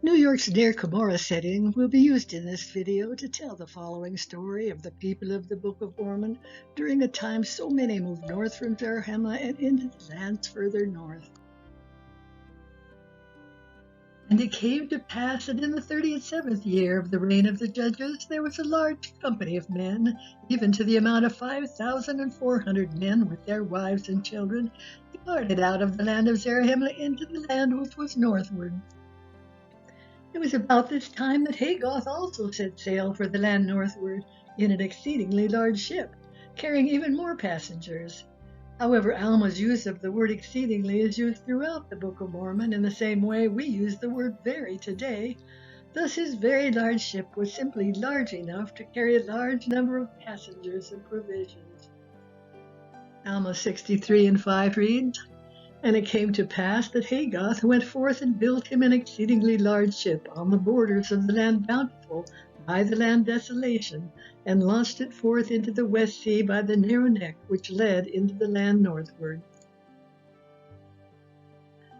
New York's near Cumorah setting will be used in this video to tell the following story of the people of the Book of Mormon during a time so many moved north from Zarahemla and into the lands further north. And it came to pass that in the 37th year of the reign of the judges, there was a large company of men, even to the amount of 5,400 men with their wives and children, departed out of the land of Zarahemla into the land which was northward. It was about this time that Hagoth also set sail for the land northward in an exceedingly large ship, carrying even more passengers. However, Alma's use of the word exceedingly is used throughout the Book of Mormon in the same way we use the word very today. Thus his very large ship was simply large enough to carry a large number of passengers and provisions. Alma 63:5 reads, "And it came to pass that Hagoth went forth and built him an exceedingly large ship on the borders of the land Bountiful by the land Desolation, and launched it forth into the west sea by the narrow neck which led into the land northward.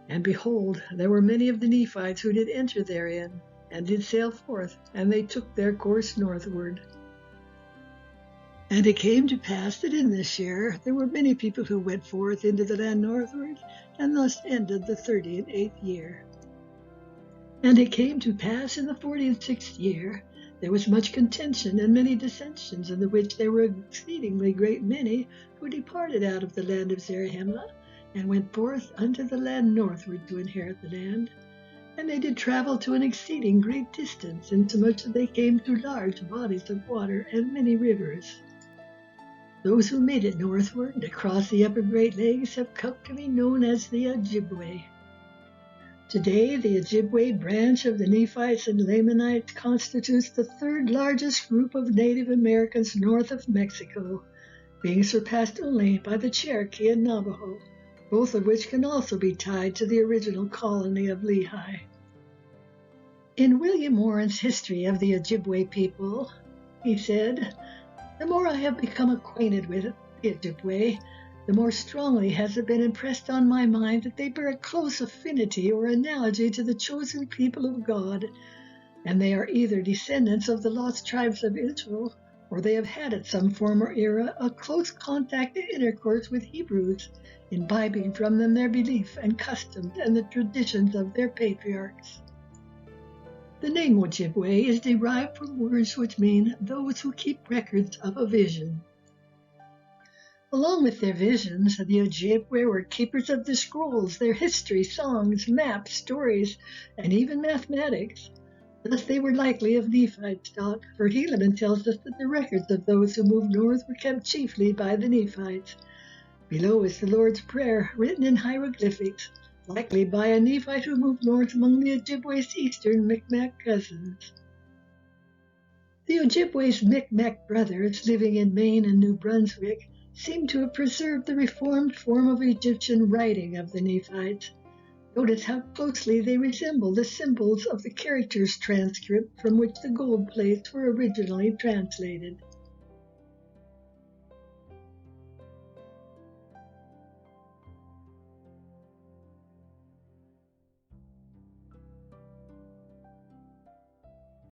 And behold, there were many of the Nephites who did enter therein, and did sail forth, and they took their course northward. And it came to pass that in this year there were many people who went forth into the land northward, and thus ended the 38th year. And it came to pass in the 46th year, there was much contention and many dissensions, in the which there were exceedingly great many who departed out of the land of Zarahemla, and went forth unto the land northward to inherit the land. And they did travel to an exceeding great distance, insomuch that they came to large bodies of water and many rivers. Those who made it northward across the upper Great Lakes have come to be known as the Ojibway. Today, the Ojibway branch of the Nephites and Lamanites constitutes the third largest group of Native Americans north of Mexico, being surpassed only by the Cherokee and Navajo, both of which can also be tied to the original colony of Lehi. In William Warren's History of the Ojibway People, he said, "The more I have become acquainted with the Ojibway, the more strongly has it been impressed on my mind that they bear a close affinity or analogy to the chosen people of God, and they are either descendants of the lost tribes of Israel, or they have had at some former era a close contact and intercourse with Hebrews, imbibing from them their belief and customs and the traditions of their patriarchs." The name Ojibway is derived from words which mean those who keep records of a vision. Along with their visions, the Ojibway were keepers of the scrolls, their history, songs, maps, stories, and even mathematics. Thus they were likely of Nephite stock, for Helaman tells us that the records of those who moved north were kept chiefly by the Nephites. Below is the Lord's Prayer, written in hieroglyphics, likely by a Nephite who moved north among the Ojibway's eastern Micmac cousins. The Ojibway's Micmac brothers, living in Maine and New Brunswick, seem to have preserved the reformed form of Egyptian writing of the Nephites. Notice how closely they resemble the symbols of the characters transcript from which the gold plates were originally translated.